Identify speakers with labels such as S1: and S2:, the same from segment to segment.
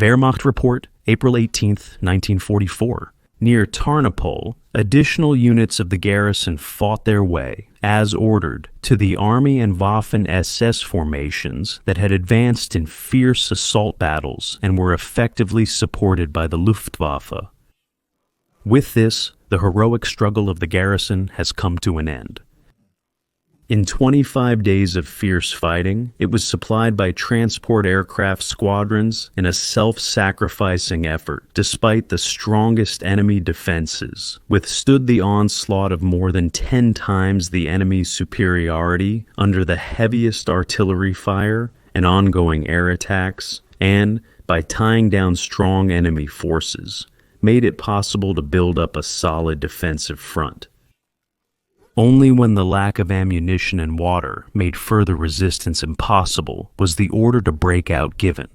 S1: Wehrmacht report, April 18, 1944. Near Tarnopol, additional units of the garrison fought their way, as ordered, to the Army and Waffen-SS formations that had advanced in fierce assault battles and were effectively supported by the Luftwaffe. With this, the heroic struggle of the garrison has come to an end. In 25 days of fierce fighting, it was supplied by transport aircraft squadrons in a self-sacrificing effort, despite the strongest enemy defenses, withstood the onslaught of more than 10 times the enemy's superiority under the heaviest artillery fire and ongoing air attacks, and, by tying down strong enemy forces, made it possible to build up a solid defensive front. Only when the lack of ammunition and water made further resistance impossible was the order to break out given.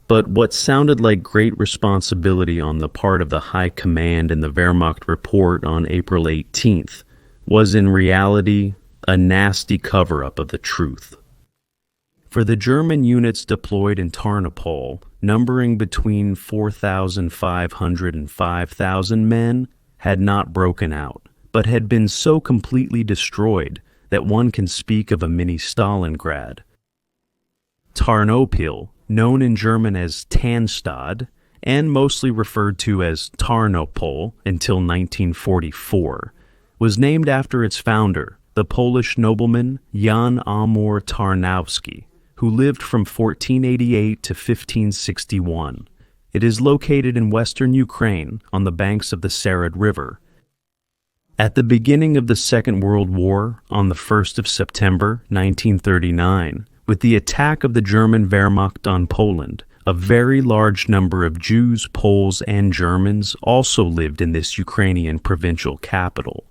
S1: But what sounded like great responsibility on the part of the high command in the Wehrmacht report on April 18th was in reality a nasty cover-up of the truth. For the German units deployed in Tarnopol, numbering between 4,500 and 5,000 men, had not broken out, but had been so completely destroyed that one can speak of a Mini-Stalingrad. Tarnopol, known in German as Tanstadt, and mostly referred to as Tarnopol until 1944, was named after its founder, the Polish nobleman Jan Amor Tarnowski, who lived from 1488 to 1561. It is located in western Ukraine on the banks of the Sered River. At the beginning of the Second World War, on the 1st of September 1939, with the attack of the German Wehrmacht on Poland, a very large number of Jews, Poles, and Germans also lived in this Ukrainian provincial capital.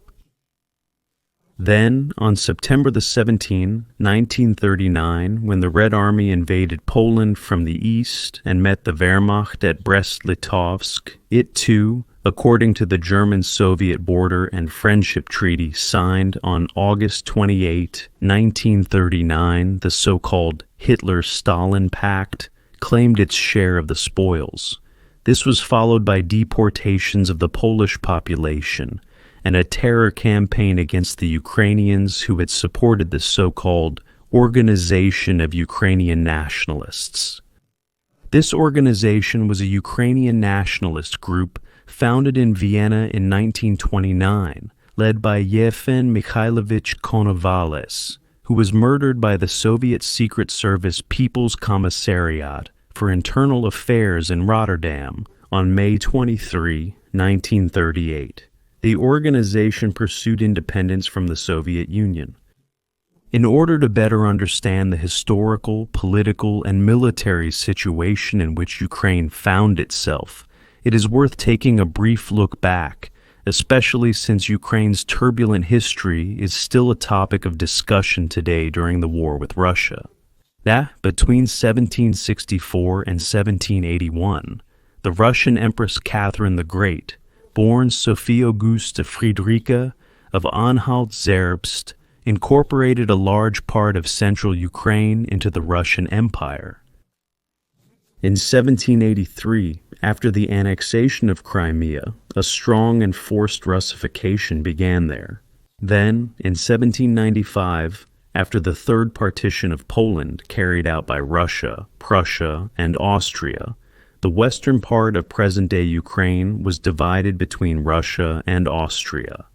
S1: Then, on September 17, 1939, when the Red Army invaded Poland from the east and met the Wehrmacht at Brest-Litovsk, it too, according to the German-Soviet Border and Friendship Treaty signed on August 28, 1939, the so-called Hitler-Stalin Pact, claimed its share of the spoils. This was followed by deportations of the Polish population and a terror campaign against the Ukrainians who had supported the so-called Organization of Ukrainian Nationalists. This organization was a Ukrainian nationalist group founded in Vienna in 1929, led by Yevhen Mikhailovich Konovalets, who was murdered by the Soviet Secret Service People's Commissariat for Internal Affairs in Rotterdam on May 23, 1938. The organization pursued independence from the Soviet Union. In order to better understand the historical, political, and military situation in which Ukraine found itself, it is worth taking a brief look back, especially since Ukraine's turbulent history is still a topic of discussion today during the war with Russia. That, between 1764 and 1781, the Russian Empress Catherine the Great, born Sophie Auguste Friedricha of Anhalt-Zerbst, incorporated a large part of central Ukraine into the Russian Empire. In 1783, after the annexation of Crimea, a strong and forced Russification began there. Then, in 1795, after the third partition of Poland carried out by Russia, Prussia, and Austria, the western part of present-day Ukraine was divided between Russia and Austria.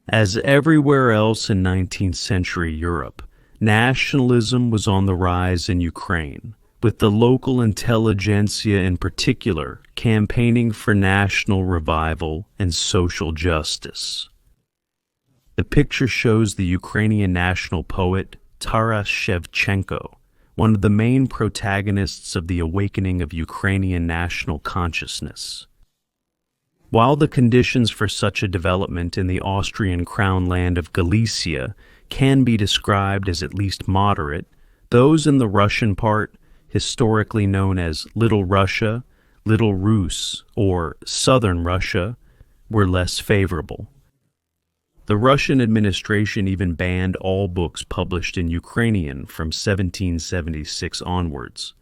S1: As everywhere else in 19th century Europe, nationalism was on the rise in Ukraine, with the local intelligentsia in particular campaigning for national revival and social justice. The picture shows the Ukrainian national poet Taras Shevchenko, one of the main protagonists of the awakening of Ukrainian national consciousness. While the conditions for such a development in the Austrian crown land of Galicia can be described as at least moderate, those in the Russian part, historically known as Little Russia, Little Rus, or Southern Russia, were less favorable. The Russian administration even banned all books published in Ukrainian from 1776 onwards.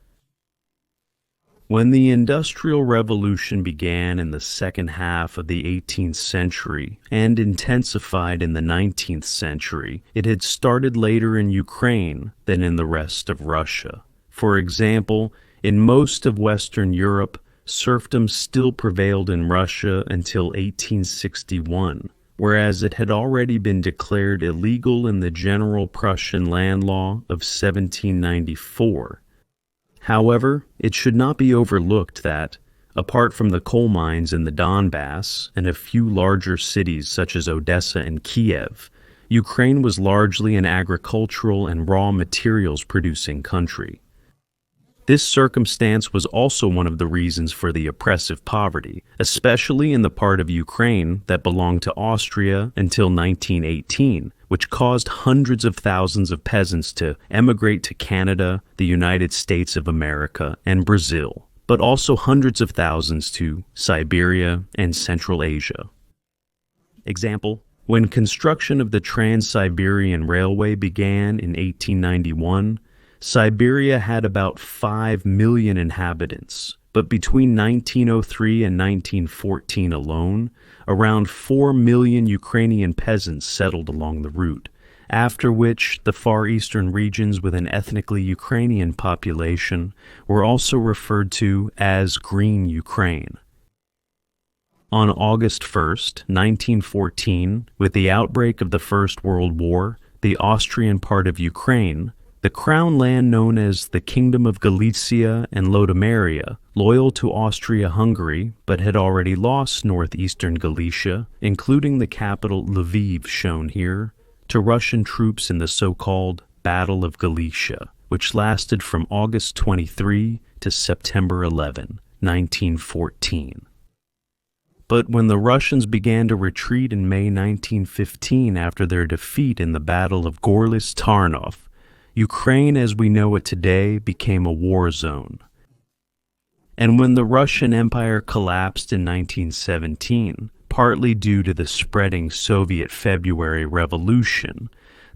S1: When the Industrial Revolution began in the second half of the 18th century and intensified in the 19th century, it had started later in Ukraine than in the rest of Russia. For example, in most of Western Europe, serfdom still prevailed in Russia until 1861, whereas it had already been declared illegal in the General Prussian Land Law of 1794. However, it should not be overlooked that, apart from the coal mines in the Donbass and a few larger cities such as Odessa and Kiev, Ukraine was largely an agricultural and raw materials producing country. This circumstance was also one of the reasons for the oppressive poverty, especially in the part of Ukraine that belonged to Austria until 1918, which caused hundreds of thousands of peasants to emigrate to Canada, the United States of America, and Brazil, but also hundreds of thousands to Siberia and Central Asia. Example: when construction of the Trans-Siberian Railway began in 1891, Siberia had about 5 million inhabitants, but between 1903 and 1914 alone, around 4 million Ukrainian peasants settled along the route, after which the Far Eastern regions with an ethnically Ukrainian population were also referred to as Green Ukraine. On August 1st, 1914, with the outbreak of the First World War, the Austrian part of Ukraine, the crown land known as the Kingdom of Galicia and Lodomeria, loyal to Austria-Hungary but had already lost northeastern Galicia, including the capital Lviv shown here, to Russian troops in the so-called Battle of Galicia, which lasted from August 23 to September 11, 1914. But when the Russians began to retreat in May 1915 after their defeat in the Battle of Tarnopol, Ukraine as we know it today became a war zone. And when the Russian Empire collapsed in 1917, partly due to the spreading Soviet February Revolution,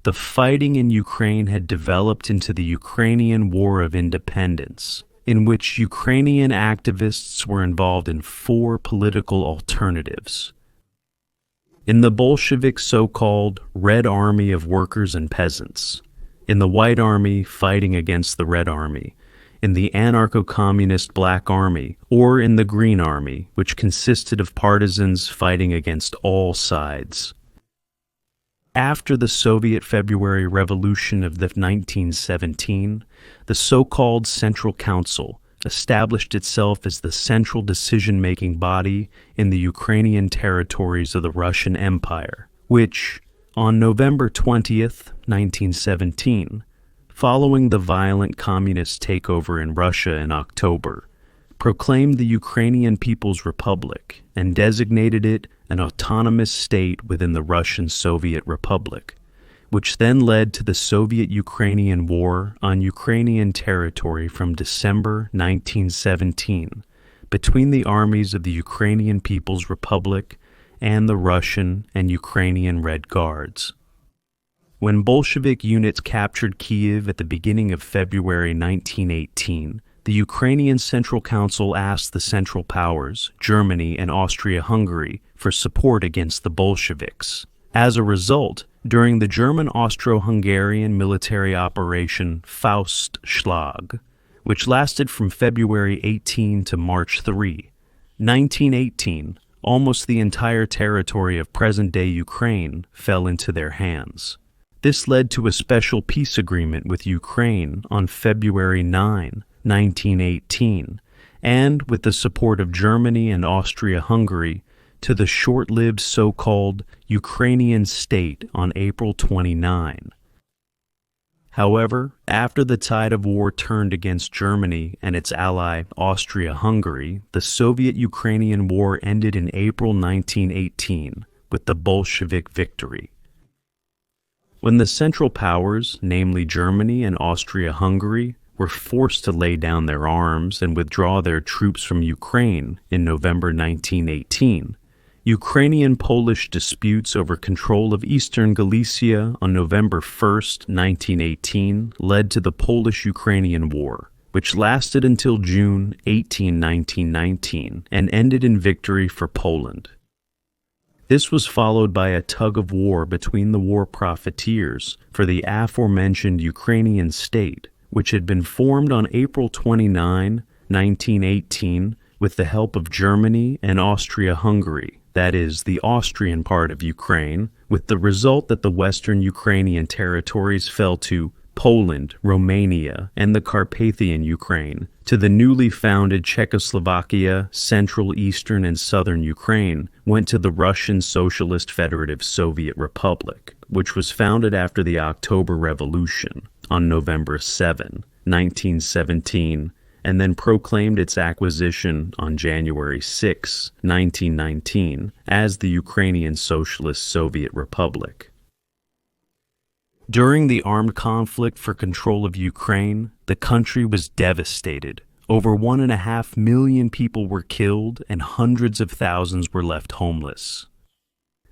S1: the fighting in Ukraine had developed into the Ukrainian War of Independence, in which Ukrainian activists were involved in 4 political alternatives. In the Bolshevik so-called Red Army of Workers and Peasants, in the White Army fighting against the Red Army, in the anarcho-communist Black Army, or in the Green Army, which consisted of partisans fighting against all sides. After the Soviet February Revolution of 1917, the so-called Central Council established itself as the central decision-making body in the Ukrainian territories of the Russian Empire, which, on November 20th, 1917, following the violent communist takeover in Russia in October, proclaimed the Ukrainian People's Republic and designated it an autonomous state within the Russian Soviet Republic, which then led to the Soviet-Ukrainian War on Ukrainian territory from December 1917 between the armies of the Ukrainian People's Republic and the Russian and Ukrainian Red Guards. When Bolshevik units captured Kiev at the beginning of February 1918, the Ukrainian Central Council asked the Central Powers, Germany and Austria-Hungary, for support against the Bolsheviks. As a result, during the German Austro-Hungarian military operation Faustschlag, which lasted from February 18 to March 3, 1918, almost the entire territory of present-day Ukraine fell into their hands. This led to a special peace agreement with Ukraine on February 9, 1918, and, with the support of Germany and Austria-Hungary, to the short-lived so-called Ukrainian state on April 29. However, after the tide of war turned against Germany and its ally Austria-Hungary, the Soviet-Ukrainian War ended in April 1918 with the Bolshevik victory. When the Central Powers, namely Germany and Austria-Hungary, were forced to lay down their arms and withdraw their troops from Ukraine in November 1918, Ukrainian-Polish disputes over control of eastern Galicia on November 1, 1918, led to the Polish-Ukrainian War, which lasted until June 18, 1919, and ended in victory for Poland. This was followed by a tug-of-war between the war profiteers for the aforementioned Ukrainian state, which had been formed on April 29, 1918, with the help of Germany and Austria-Hungary, that is, the Austrian part of Ukraine, with the result that the western Ukrainian territories fell to Poland, Romania, and the Carpathian Ukraine, to the newly founded Czechoslovakia, Central, Eastern, and Southern Ukraine went to the Russian Socialist Federative Soviet Republic, which was founded after the October Revolution on November 7, 1917, and then proclaimed its acquisition on January 6, 1919, as the Ukrainian Socialist Soviet Republic. During the armed conflict for control of Ukraine, the country was devastated. Over 1.5 million people were killed and hundreds of thousands were left homeless.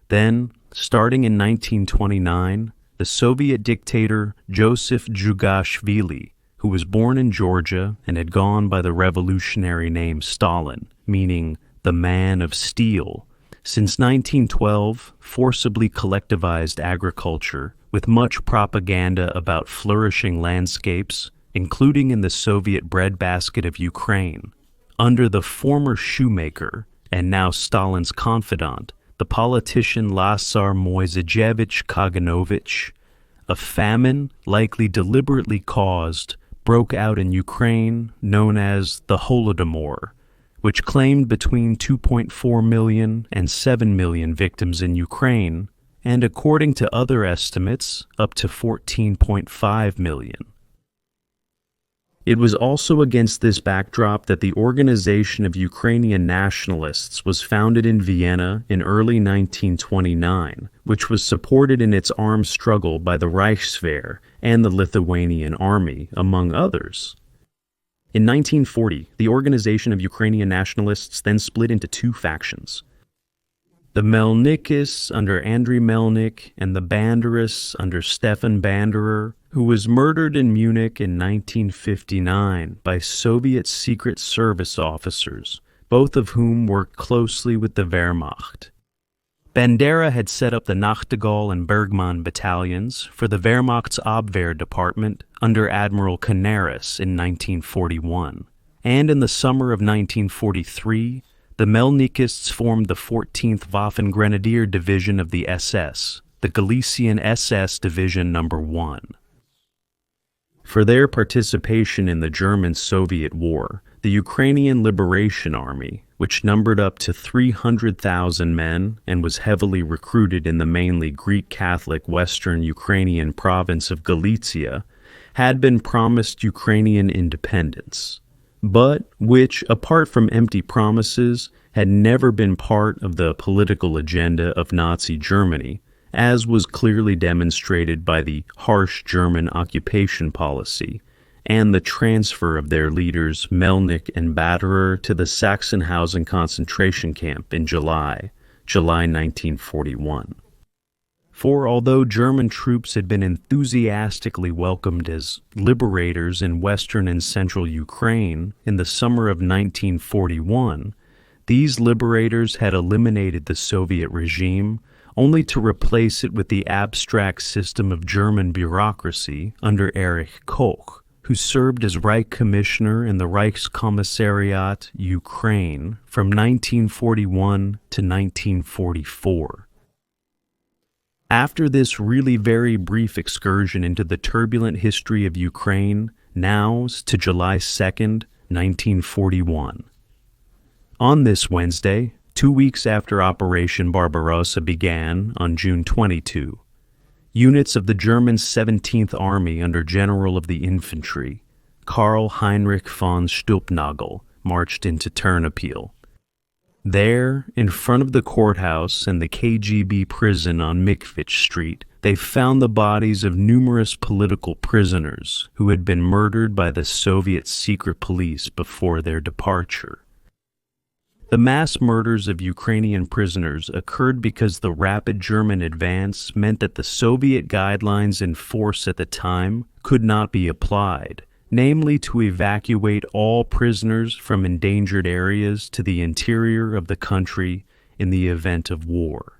S1: Then, starting in 1929, the Soviet dictator Joseph Jugashvili, who was born in Georgia and had gone by the revolutionary name Stalin, meaning the man of steel, since 1912 forcibly collectivized agriculture with much propaganda about flourishing landscapes, including in the Soviet breadbasket of Ukraine, under the former shoemaker and now Stalin's confidant, the politician Lazar Moisejevich Kaganovich. A famine, likely deliberately caused, broke out in Ukraine, known as the Holodomor, which claimed between 2.4 million and 7 million victims in Ukraine, and according to other estimates, up to 14.5 million. It was also against this backdrop that the Organization of Ukrainian Nationalists was founded in Vienna in early 1929, which was supported in its armed struggle by the Reichswehr and the Lithuanian army, among others. In 1940, the Organization of Ukrainian Nationalists then split into two factions. The Melnikists under Andriy Melnik and the Banderists under Stefan Banderer, who was murdered in Munich in 1959 by Soviet Secret Service officers, both of whom worked closely with the Wehrmacht. Bandera had set up the Nachtigall and Bergmann battalions for the Wehrmacht's Abwehr department under Admiral Canaris in 1941, and in the summer of 1943, the Melnikists formed the 14th Waffen-Grenadier Division of the SS, the Galician SS Division No. 1. For their participation in the German-Soviet War, the Ukrainian Liberation Army, which numbered up to 300,000 men and was heavily recruited in the mainly Greek Catholic Western Ukrainian province of Galicia, had been promised Ukrainian independence, but which, apart from empty promises, had never been part of the political agenda of Nazi Germany, as was clearly demonstrated by the harsh German occupation policy and the transfer of their leaders Melnik and Batterer to the Sachsenhausen concentration camp in July 1941. For although German troops had been enthusiastically welcomed as liberators in western and central Ukraine in the summer of 1941, these liberators had eliminated the Soviet regime only to replace it with the abstract system of German bureaucracy under Erich Koch, who served as Reich Commissioner in the Reichskommissariat Ukraine from 1941 to 1944. After this really very brief excursion into the turbulent history of Ukraine, now's to July 2nd, 1941. On this Wednesday, 2 weeks after Operation Barbarossa began on June 22, units of the German 17th Army under General of the Infantry, Karl Heinrich von Stülpnagel, marched into Tarnopol. There, in front of the courthouse and the KGB prison on Mikvich Street, they found the bodies of numerous political prisoners who had been murdered by the Soviet secret police before their departure. The mass murders of Ukrainian prisoners occurred because the rapid German advance meant that the Soviet guidelines in force at the time could not be applied, namely to evacuate all prisoners from endangered areas to the interior of the country in the event of war.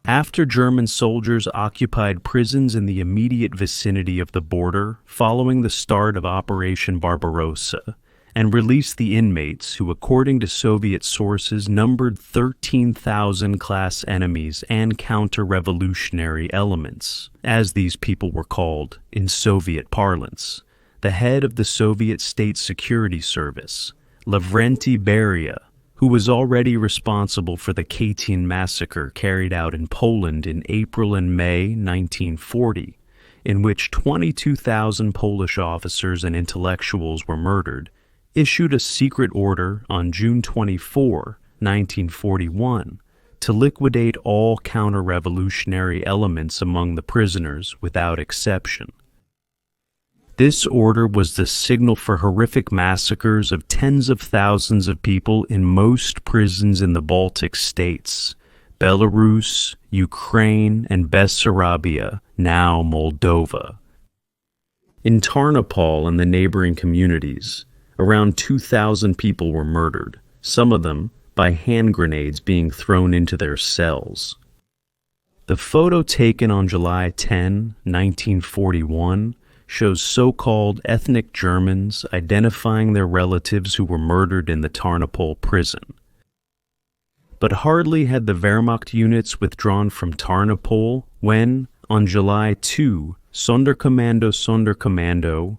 S1: After German soldiers occupied prisons in the immediate vicinity of the border following the start of Operation Barbarossa, and released the inmates who, according to Soviet sources, numbered 13,000 class enemies and counter-revolutionary elements, as these people were called in Soviet parlance. The head of the Soviet State Security Service, Lavrenti Beria, who was already responsible for the Katyn massacre carried out in Poland in April and May 1940, in which 22,000 Polish officers and intellectuals were murdered, issued a secret order on June 24, 1941, to liquidate all counter-revolutionary elements among the prisoners without exception. This order was the signal for horrific massacres of tens of thousands of people in most prisons in the Baltic states, Belarus, Ukraine, and Bessarabia, now Moldova. In Tarnopol and the neighboring communities, around 2,000 people were murdered, some of them by hand grenades being thrown into their cells. The photo taken on July 10, 1941, shows so-called ethnic Germans identifying their relatives who were murdered in the Tarnopol prison. But hardly had the Wehrmacht units withdrawn from Tarnopol when, on July 2, Sonderkommando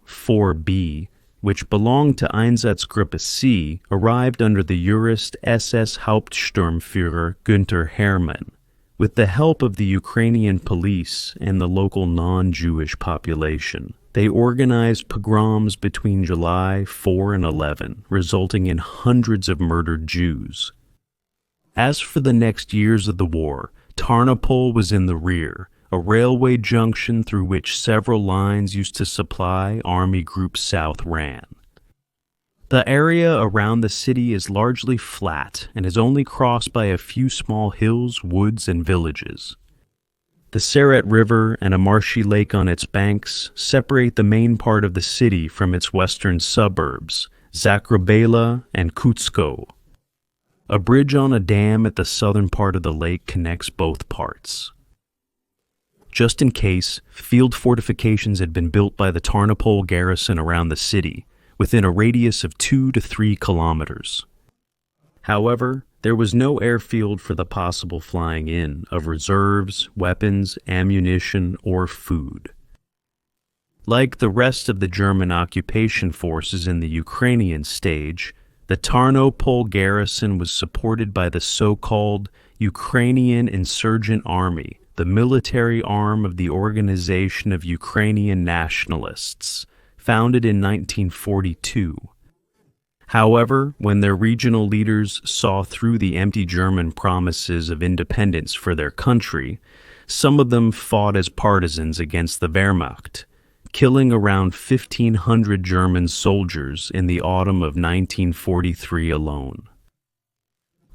S1: 4B, which belonged to Einsatzgruppe C, arrived under the jurist SS Hauptsturmführer Günther Hermann, with the help of the Ukrainian police and the local non-Jewish population. They organized pogroms between July 4 and 11, resulting in hundreds of murdered Jews. As for the next years of the war, Tarnopol was in the rear, a railway junction through which several lines used to supply Army Group South ran. The area around the city is largely flat and is only crossed by a few small hills, woods, and villages. The Seret River and a marshy lake on its banks separate the main part of the city from its western suburbs, Zakrobela and Kutsko. A bridge on a dam at the southern part of the lake connects both parts. Just in case, field fortifications had been built by the Tarnopol garrison around the city, within a radius of 2 to 3 kilometers. However, there was no airfield for the possible flying in of reserves, weapons, ammunition, or food. Like the rest of the German occupation forces in the Ukrainian stage, the Tarnopol garrison was supported by the so-called Ukrainian Insurgent Army, the military arm of the Organization of Ukrainian Nationalists, founded in 1942. However, when their regional leaders saw through the empty German promises of independence for their country, some of them fought as partisans against the Wehrmacht, killing around 1,500 German soldiers in the autumn of 1943 alone.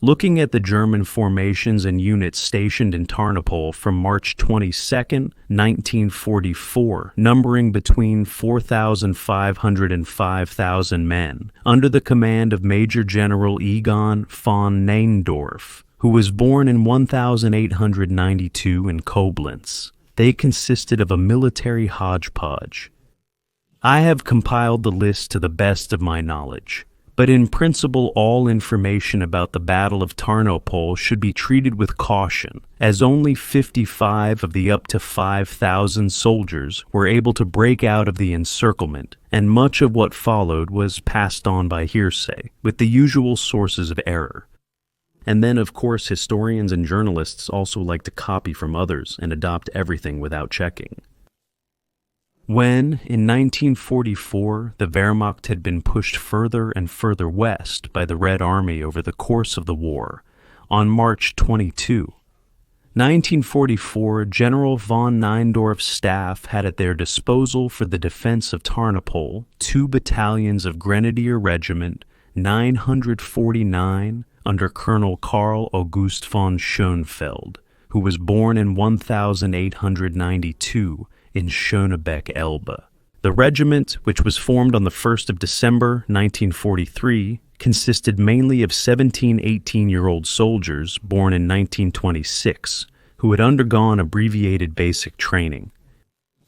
S1: Looking at the German formations and units stationed in Tarnopol from March 22, 1944, numbering between 4,500 and 5,000 men, under the command of Major General Egon von Neindorf, who was born in 1892 in Koblenz. They consisted of a military hodgepodge. I have compiled the list to the best of my knowledge. But in principle, all information about the Battle of Tarnopol should be treated with caution, as only 55 of the up to 5,000 soldiers were able to break out of the encirclement, and much of what followed was passed on by hearsay, with the usual sources of error. And then, of course, historians and journalists also like to copy from others and adopt everything without checking. When, in 1944, the Wehrmacht had been pushed further and further west by the Red Army over the course of the war, on March 22, 1944, General von Neindorf's staff had at their disposal for the defense of Tarnopol 2 battalions of Grenadier Regiment 949 under Colonel Karl August von Schönfeld, who was born in 1892 in Schönebeck, Elbe. The regiment, which was formed on the 1st of December 1943, consisted mainly of 17-18-year-old soldiers born in 1926, who had undergone abbreviated basic training.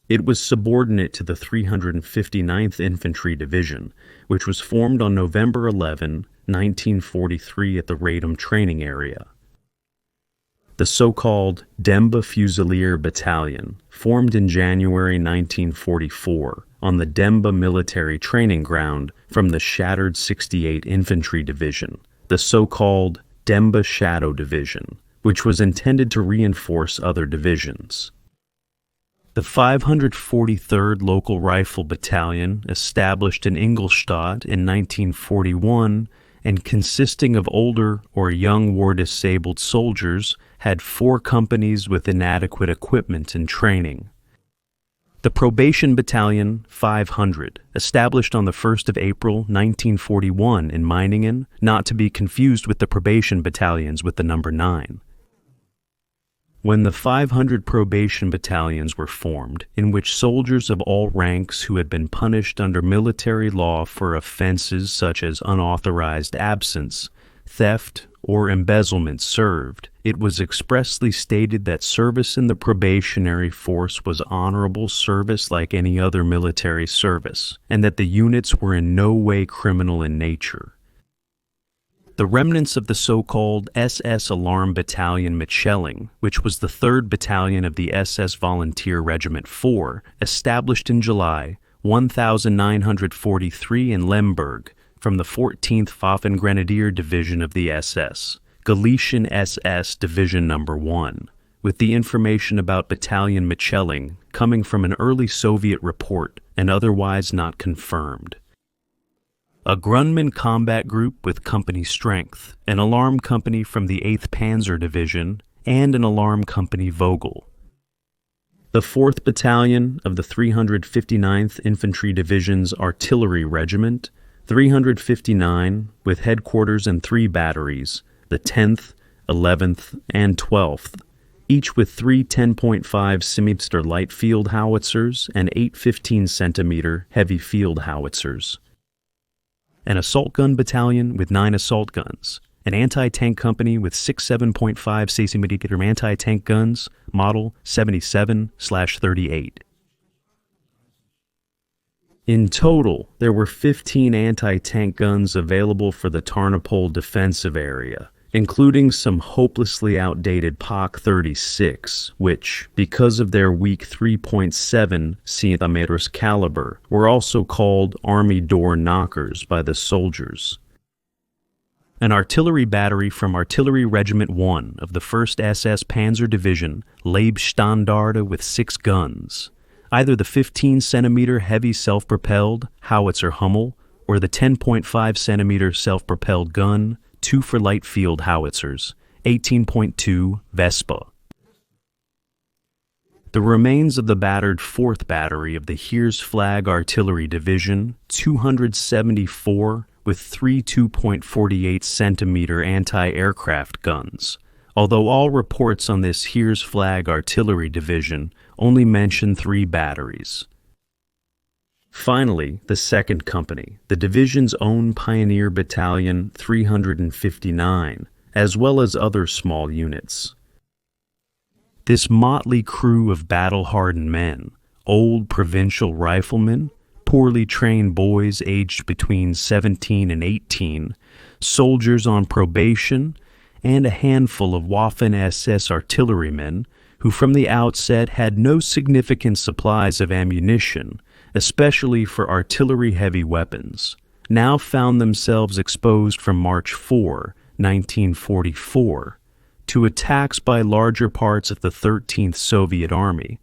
S1: It was subordinate to the 359th Infantry Division, which was formed on November 11, 1943 at the Radom training area. The so-called Demba Fusilier Battalion, formed in January 1944 on the Demba military training ground from the shattered 68 Infantry Division, the so-called Demba Shadow Division, which was intended to reinforce other divisions. The 543rd Local Rifle Battalion, established in Ingolstadt in 1941 and consisting of older or young war-disabled soldiers, had 4 companies with inadequate equipment and training. The Probation Battalion 500, established on the 1st of April 1941 in Meiningen, not to be confused with the probation battalions with the number 9. When the 500 probation battalions were formed, in which soldiers of all ranks who had been punished under military law for offenses such as unauthorized absence, theft, or embezzlement served, it was expressly stated that service in the probationary force was honorable service like any other military service, and that the units were in no way criminal in nature. The remnants of the so-called SS Alarm Battalion Mitschelling, which was the 3rd Battalion of the SS Volunteer Regiment 4, established in July 1943 in Lemberg from the 14th Waffen-Grenadier Division of the SS, Galician SS Division No. 1, with the information about Battalion Mitschelling coming from an early Soviet report and otherwise not confirmed. A Grumman combat group with company strength, an alarm company from the 8th Panzer Division, and an alarm company Vogel. The 4th Battalion of the 359th Infantry Division's Artillery Regiment, 359, with headquarters and 3 batteries, the 10th, 11th, and 12th, each with 3 10.5 cm light field howitzers and 8 15 cm heavy field howitzers. An assault gun battalion with 9 assault guns, an anti-tank company with 6 7.5 cm anti-tank guns, model 77/38. In total, there were 15 anti-tank guns available for the Tarnopol defensive area, including some hopelessly outdated POC-36, which, because of their weak 3.7 cm caliber, were also called Army door knockers by the soldiers. An artillery battery from Artillery Regiment 1 of the 1st SS Panzer Division, Leibstandarte with 6 guns, either the 15 cm heavy self-propelled howitzer Hummel or the 10.5 cm self-propelled gun, 2 for light field howitzers, 18.2 Vespa. The remains of the battered 4th Battery of the Heeresflag Artillery Division, 274 with 3 2.48 cm anti-aircraft guns, although all reports on this Heeresflag Artillery Division only mention 3 batteries. Finally, the 2nd Company, the division's own Pioneer Battalion 359, as well as other small units. This motley crew of battle-hardened men, old provincial riflemen, poorly trained boys aged between 17 and 18, soldiers on probation, and a handful of Waffen-SS artillerymen who from the outset had no significant supplies of ammunition, especially for artillery-heavy weapons, now found themselves exposed from March 4, 1944, to attacks by larger parts of the 13th Soviet Army,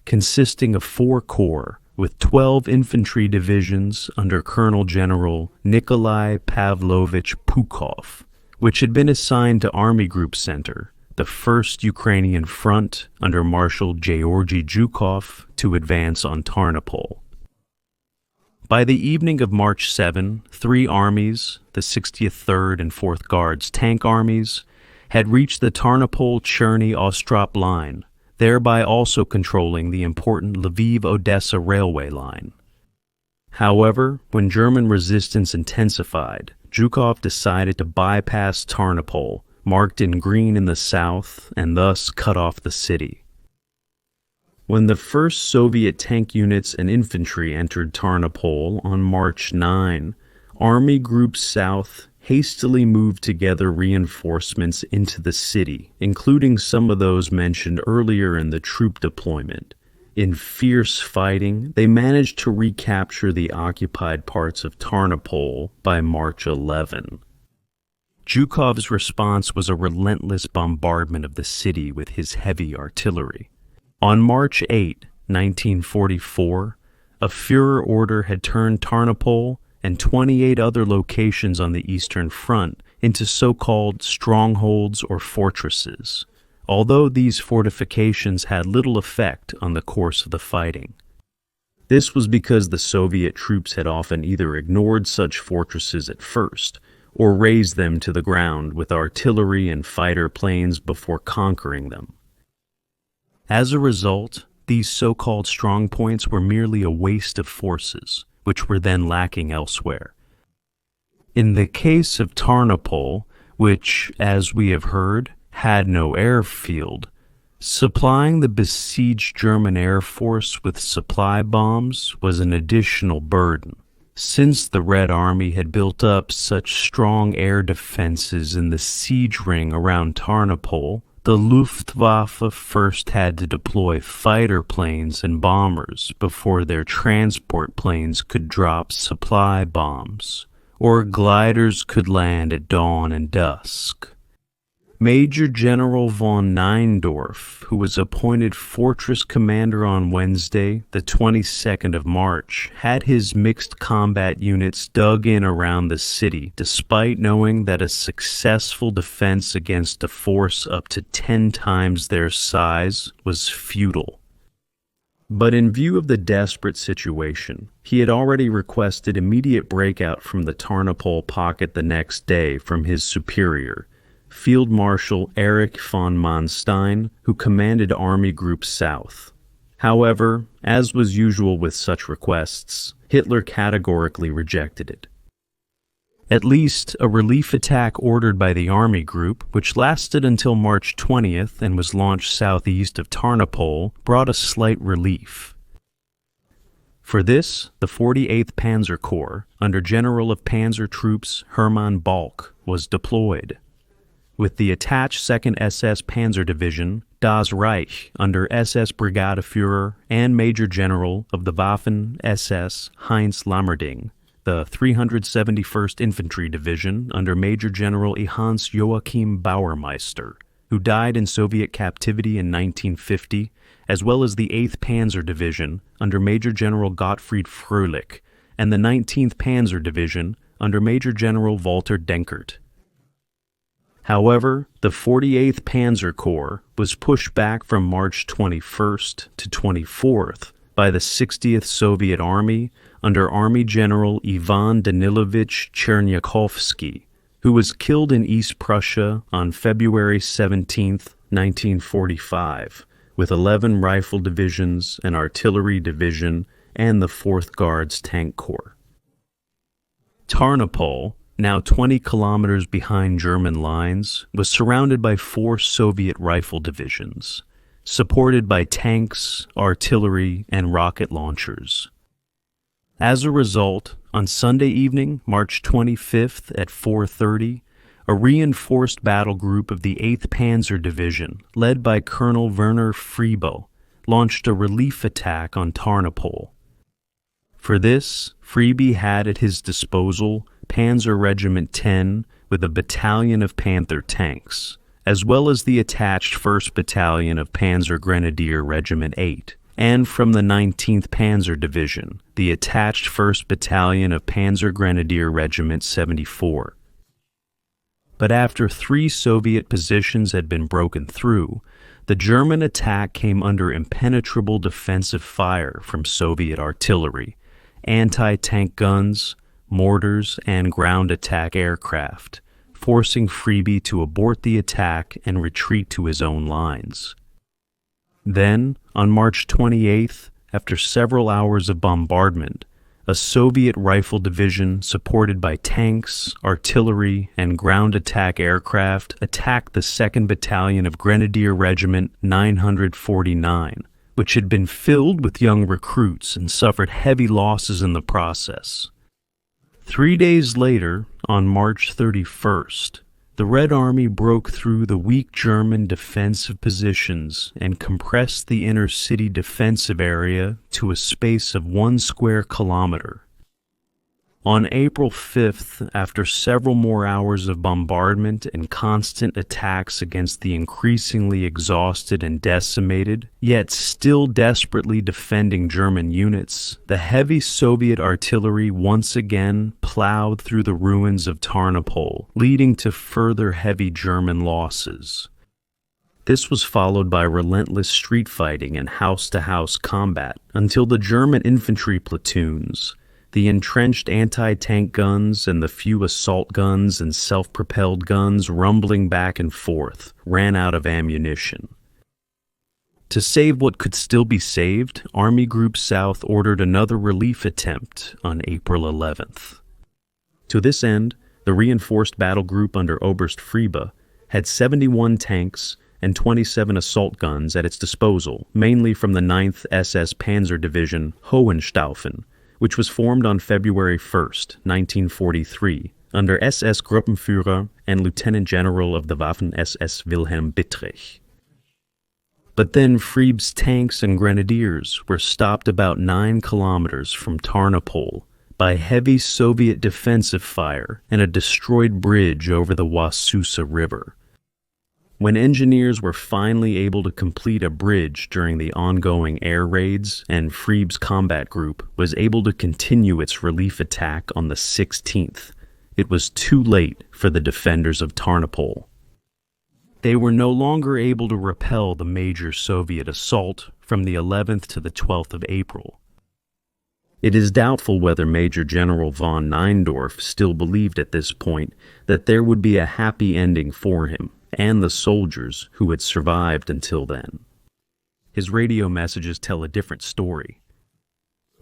S1: consisting of 4 corps with 12 infantry divisions under Colonel General Nikolai Pavlovich Pukov, which had been assigned to Army Group Center, the 1st Ukrainian Front under Marshal Georgy Zhukov, to advance on Tarnopol. By the evening of March 7, 3 armies, the 60th 3rd and 4th Guards tank armies, had reached the Tarnopol-Cherny-Ostrov line, thereby also controlling the important Lviv-Odessa railway line. However, when German resistance intensified, Zhukov decided to bypass Tarnopol, marked in green in the south, and thus cut off the city. When the first Soviet tank units and infantry entered Tarnopol on March 9, Army Group South hastily moved together reinforcements into the city, including some of those mentioned earlier in the troop deployment. In fierce fighting, they managed to recapture the occupied parts of Tarnopol by March 11. Zhukov's response was a relentless bombardment of the city with his heavy artillery. On March 8, 1944, a Führer order had turned Tarnopol and 28 other locations on the Eastern Front into so-called strongholds or fortresses, although these fortifications had little effect on the course of the fighting. This was because the Soviet troops had often either ignored such fortresses at first or razed them to the ground with artillery and fighter planes before conquering them. As a result, these so-called strongpoints were merely a waste of forces, which were then lacking elsewhere. In the case of Tarnopol, which, as we have heard, had no airfield, supplying the besieged German Air Force with supply bombs was an additional burden. Since the Red Army had built up such strong air defenses in the siege ring around Tarnopol, the Luftwaffe first had to deploy fighter planes and bombers before their transport planes could drop supply bombs, or gliders could land at dawn and dusk. Major General von Neindorf, who was appointed fortress commander on Wednesday, the 22nd of March, had his mixed combat units dug in around the city, despite knowing that a successful defense against a force up to 10 times their size was futile. But in view of the desperate situation, he had already requested immediate breakout from the Tarnopol pocket the next day from his superior, Field Marshal Erich von Manstein, who commanded Army Group South. However, as was usual with such requests, Hitler categorically rejected it. At least a relief attack ordered by the Army Group, which lasted until March 20th and was launched southeast of Tarnopol, brought a slight relief. For this, the 48th Panzer Corps, under General of Panzer Troops Hermann Balck, was deployed. With the attached 2nd SS Panzer Division, Das Reich, under SS Brigadeführer and Major General of the Waffen-SS Heinz Lammerding, the 371st Infantry Division under Major General Hans Joachim Bauermeister, who died in Soviet captivity in 1950, as well as the 8th Panzer Division under Major General Gottfried Fröhlich, and the 19th Panzer Division under Major General Walter Denkert. However, the 48th Panzer Corps was pushed back from March 21st to 24th by the 60th Soviet Army under Army General Ivan Danilovich Chernyakhovsky, who was killed in East Prussia on February 17, 1945, with 11 rifle divisions, an artillery division, and the 4th Guards Tank Corps. Tarnopol, now 20 kilometers behind German lines, was surrounded by 4 Soviet rifle divisions, supported by tanks, artillery, and rocket launchers. As a result, on Sunday evening, March 25th at 4:30, a reinforced battle group of the 8th Panzer Division, led by Colonel Werner Friebel, launched a relief attack on Tarnopol. For this, Friebe had at his disposal Panzer Regiment 10 with a battalion of Panther tanks, as well as the attached 1st Battalion of Panzer Grenadier Regiment 8, and from the 19th Panzer Division, the attached 1st Battalion of Panzer Grenadier Regiment 74. But after 3 Soviet positions had been broken through, the German attack came under impenetrable defensive fire from Soviet artillery, anti-tank guns, mortars, and ground attack aircraft, forcing Friebe to abort the attack and retreat to his own lines. Then, on March 28th, after several hours of bombardment, a Soviet rifle division supported by tanks, artillery, and ground attack aircraft attacked the 2nd Battalion of Grenadier Regiment 949, which had been filled with young recruits and suffered heavy losses in the process. 3 days later, on March 31st, the Red Army broke through the weak German defensive positions and compressed the inner city defensive area to a space of 1 square kilometer. On April 5th, after several more hours of bombardment and constant attacks against the increasingly exhausted and decimated, yet still desperately defending German units, the heavy Soviet artillery once again plowed through the ruins of Tarnopol, leading to further heavy German losses. This was followed by relentless street fighting and house-to-house combat until the German infantry platoons, the entrenched anti-tank guns and the few assault guns and self-propelled guns rumbling back and forth, ran out of ammunition. To save what could still be saved, Army Group South ordered another relief attempt on April 11th. To this end, the reinforced battle group under Oberst Friebe had 71 tanks and 27 assault guns at its disposal, mainly from the 9th SS Panzer Division Hohenstaufen, which was formed on February 1st, 1943, under SS Gruppenführer and Lieutenant General of the Waffen-SS Wilhelm Bittrich. But then Friebe's tanks and grenadiers were stopped about 9 kilometers from Tarnopol by heavy Soviet defensive fire and a destroyed bridge over the Wasusa River. When engineers were finally able to complete a bridge during the ongoing air raids, and Friebe's combat group was able to continue its relief attack on the 16th, it was too late for the defenders of Tarnopol. They were no longer able to repel the major Soviet assault from the 11th to the 12th of April. It is doubtful whether Major General von Neindorf still believed at this point that there would be a happy ending for him and the soldiers who had survived until then. His radio messages tell a different story.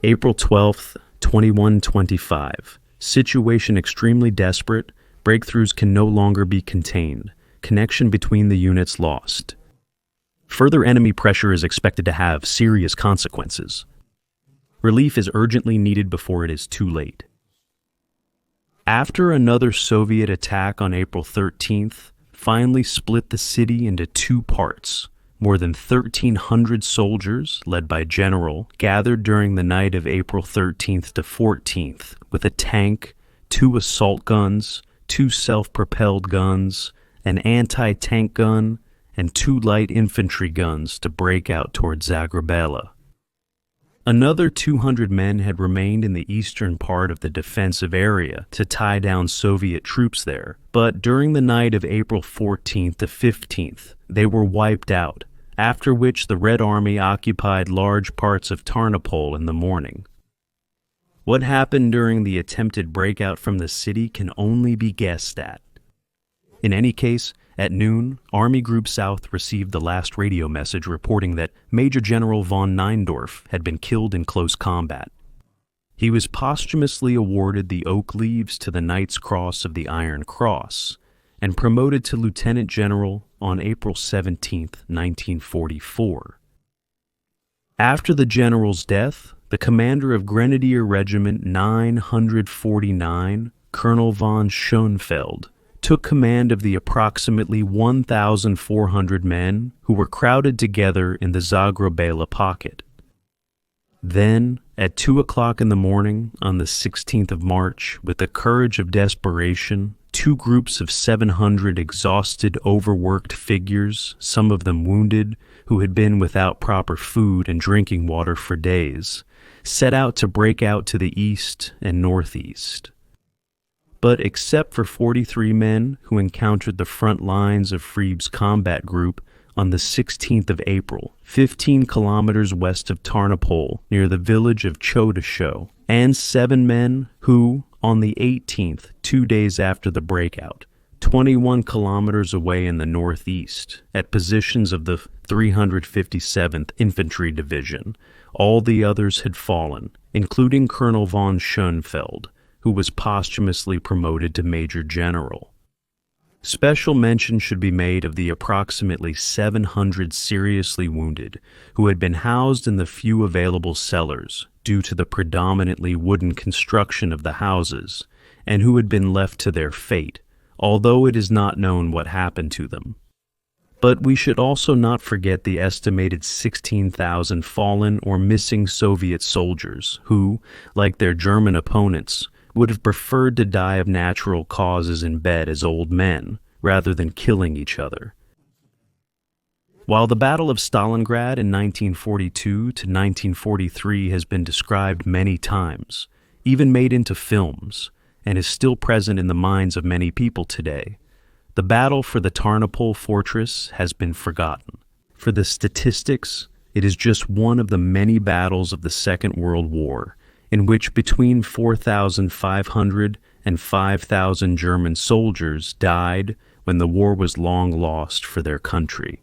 S1: April 12th, 21:25. Situation extremely desperate. Breakthroughs can no longer be contained. Connection between the units lost. Further enemy pressure is expected to have serious consequences. Relief is urgently needed before it is too late. After another Soviet attack on April 13th, finally split the city into 2 parts. More than 1,300 soldiers, led by General, gathered during the night of April 13th to 14th with a tank, 2 assault guns, 2 self-propelled guns, an anti-tank gun, and 2 light infantry guns to break out toward Zagrobela. Another 200 men had remained in the eastern part of the defensive area to tie down Soviet troops there, but during the night of April 14th to 15th, they were wiped out, after which the Red Army occupied large parts of Tarnopol in the morning. What happened during the attempted breakout from the city can only be guessed at. In any case, at noon, Army Group South received the last radio message reporting that Major General von Neindorf had been killed in close combat. He was posthumously awarded the Oak Leaves to the Knight's Cross of the Iron Cross and promoted to Lieutenant General on April 17, 1944. After the general's death, the commander of Grenadier Regiment 949, Colonel von Schoenfeld, took command of the approximately 1,400 men who were crowded together in the Zagrobela pocket. Then, at 2 o'clock in the morning on the 16th of March, with the courage of desperation, 2 groups of 700 exhausted, overworked figures, some of them wounded, who had been without proper food and drinking water for days, set out to break out to the east and northeast. But except for 43 men who encountered the front lines of Friebe's combat group on the 16th of April, 15 kilometers west of Tarnopol, near the village of Chodosho, and 7 men who, on the 18th, 2 days after the breakout, 21 kilometers away in the northeast, at positions of the 357th Infantry Division. All the others had fallen, including Colonel von Schoenfeld, who was posthumously promoted to Major General. Special mention should be made of the approximately 700 seriously wounded who had been housed in the few available cellars due to the predominantly wooden construction of the houses, and who had been left to their fate, although it is not known what happened to them. But we should also not forget the estimated 16,000 fallen or missing Soviet soldiers who, like their German opponents, would have preferred to die of natural causes in bed as old men, rather than killing each other. While the Battle of Stalingrad in 1942 to 1943 has been described many times, even made into films, and is still present in the minds of many people today, the battle for the Tarnopol fortress has been forgotten. For the statistics, it is just one of the many battles of the Second World War, in which between 4,500 and 5,000 German soldiers died when the war was long lost for their country.